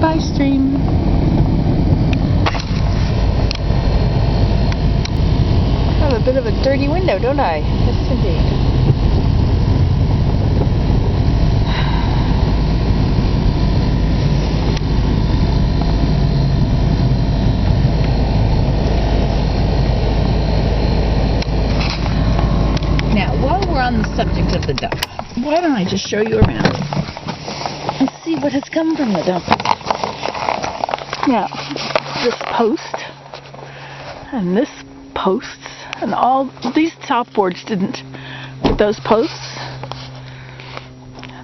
Bye, stream. I have a bit of a dirty window, don't I? Yes, indeed. Now, while we're on the subject of the dump, why don't I just show you around and see what has come from the dump. Now, this post, and this posts, and all these top boards didn't, but those posts,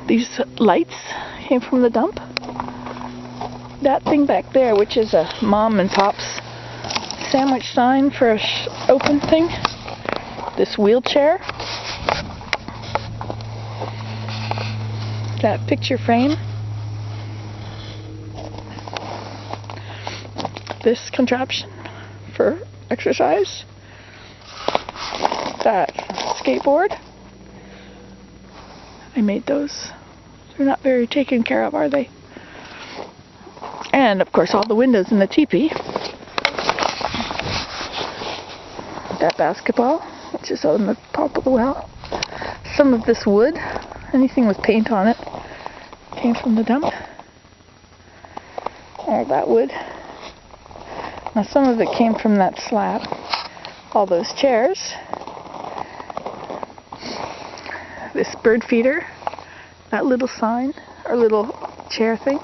these lights came from the dump. That thing back there, which is a mom and pop's sandwich sign for a open thing, this wheelchair, that picture frame, this contraption for exercise, that skateboard. I made those. They're not very taken care of, are they? And of course all the windows in the teepee. That basketball, which is on the top of the well. Some of this wood, anything with paint on it, came from the dump. All that wood. Now some of it came from that slab. All those chairs. This bird feeder. That little sign, or little chair thing.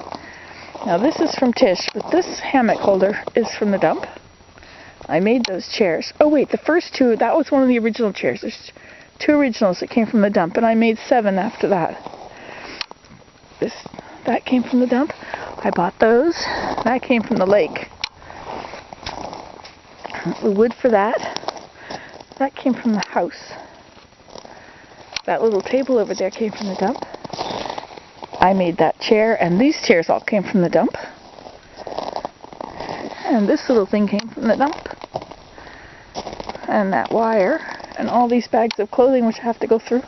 Now this is from Tish, but this hammock holder is from the dump. I made those chairs. Oh wait, the first two, that was one of the original chairs. There's two originals that came from the dump, and I made 7 after that. That came from the dump. I bought those. That came from the lake. The wood for that came from the house. That little table over there came from the dump. I made that chair, and these chairs all came from the dump. And this little thing came from the dump. And that wire, and all these bags of clothing which I have to go through.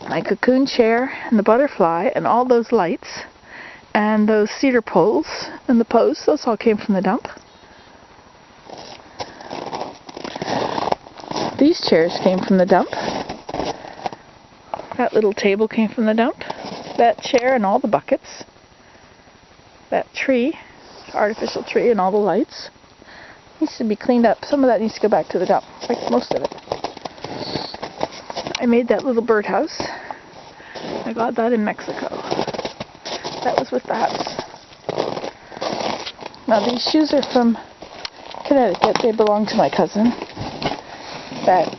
My cocoon chair, and the butterfly, and all those lights, and those cedar poles, and the posts, those all came from the dump. These chairs came from the dump. That little table came from the dump. That chair and all the buckets. That tree, artificial tree, and all the lights. Needs to be cleaned up. Some of that needs to go back to the dump, like most of it. I made that little birdhouse. I got that in Mexico. That was with the house. Now these shoes are from Connecticut. They belong to my cousin. That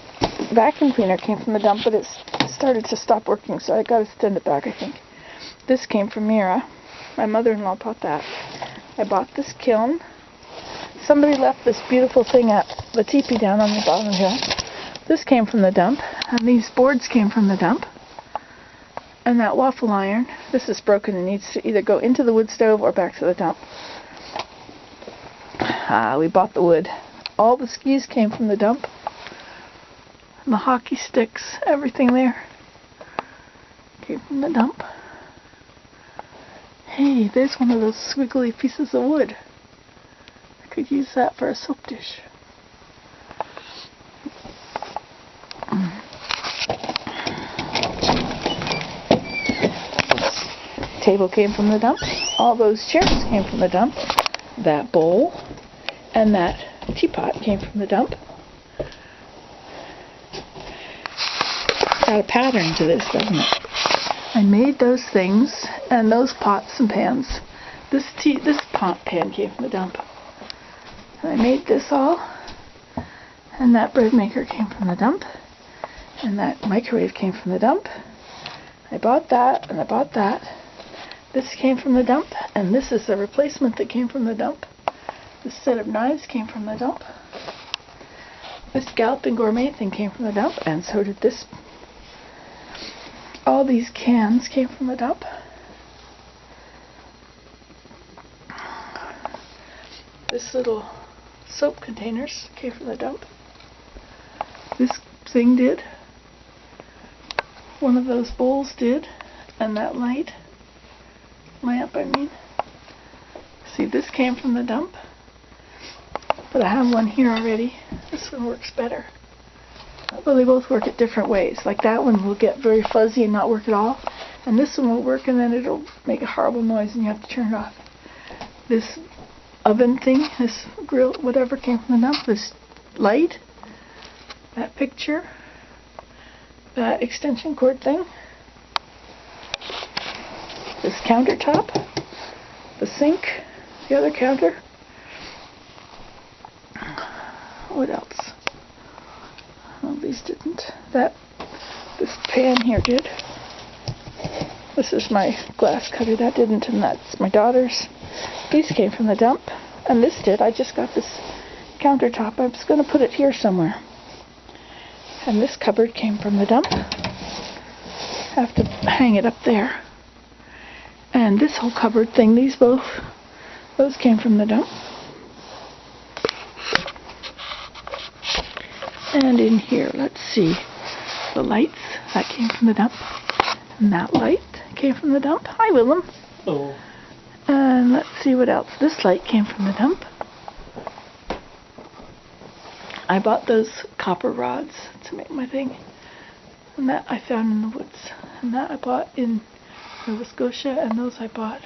vacuum cleaner came from the dump, but it started to stop working, so I got to send it back, I think. This came from Mira. My mother-in-law bought that. I bought this kiln. Somebody left this beautiful thing at the teepee down on the bottom hill. This came from the dump, and these boards came from the dump. And that waffle iron, this is broken and needs to either go into the wood stove or back to the dump. We bought the wood. All the skis came from the dump. And the hockey sticks, everything there came from the dump. Hey, there's one of those squiggly pieces of wood. I could use that for a soap dish. This table came from the dump. All those chairs came from the dump. That bowl and that teapot came from the dump. Got a pattern to this, doesn't it? I made those things and those pots and pans. This pot pan came from the dump. And I made this all. And that bread maker came from the dump. And that microwave came from the dump. I bought that and I bought that. This came from the dump, and this is the replacement that came from the dump. This set of knives came from the dump. This Galloping Gourmet thing came from the dump, and so did this. All these cans came from the dump. This little soap containers came from the dump. This thing did. One of those bowls did. And that light. lamp, I mean. See, this came from the dump, but I have one here already. This one works better. Well, they both work at different ways. Like that one will get very fuzzy and not work at all, and this one will work and then it'll make a horrible noise and you have to turn it off. This oven thing, this grill, whatever, came from the dump. This light, that picture, that extension cord thing, this countertop, the sink, the other counter. What else? Well, these didn't. This pan here did. This is my glass cutter. That didn't, and that's my daughter's. These came from the dump, and this did. I just got this countertop. I was going to put it here somewhere. And this cupboard came from the dump. I have to hang it up there. And this whole cupboard thing, those came from the dump. And in here, let's see, the lights, that came from the dump. And that light came from the dump. Hi, Willem. Oh. And let's see what else. This light came from the dump. I bought those copper rods to make my thing. And that I found in the woods. And that I bought in Nova Scotia. And those I bought.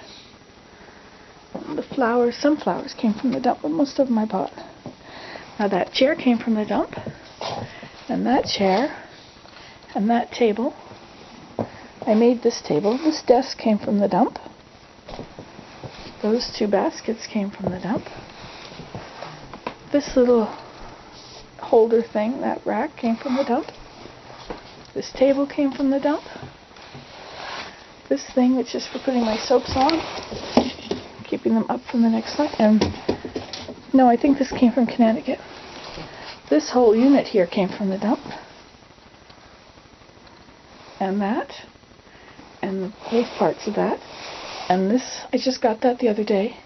The flowers, some flowers came from the dump, but most of them I bought. Now that chair came from the dump. And that chair. And that table. I made this table. This desk came from the dump. Those two baskets came from the dump. This little holder thing, that rack, came from the dump. This table came from the dump. This thing, which is for putting my soaps on, keeping them up from the next night. And no, I think this came from Connecticut. This whole unit here came from the dump. And that. And both parts of that. And this, I just got that the other day.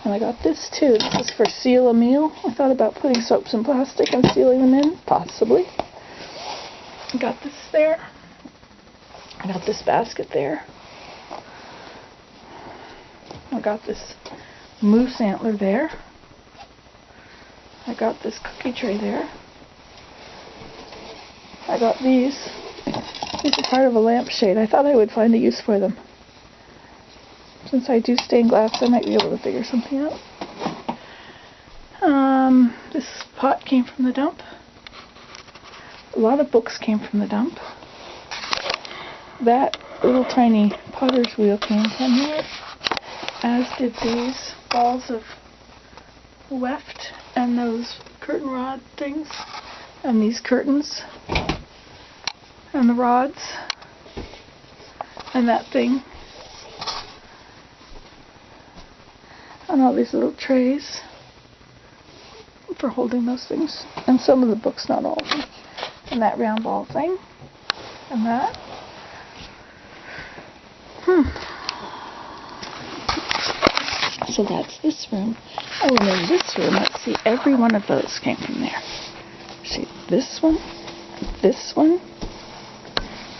And I got this too. This is for seal a meal. I thought about putting soaps in plastic and sealing them in, possibly. I got this there. I got this basket there. I got this moose antler there. I got this cookie tray there. I got these. These are part of a lampshade. I thought I would find a use for them. Since I do stained glass, I might be able to figure something out. This pot came from the dump. A lot of books came from the dump. That little tiny potter's wheel came from here, as did these balls of weft and those curtain rod things, and these curtains, and the rods, and that thing, and all these little trays for holding those things, and some of the books, not all of them, and that round ball thing, and that. So that's this room. Oh, and in this room, let's see, every one of those came from there. See, this one, and this one,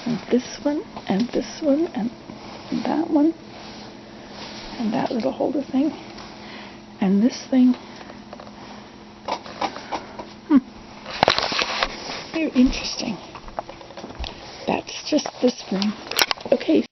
and this one, and this one, and that one, and that little holder thing, and this thing. Very interesting. That's just this room. Okay,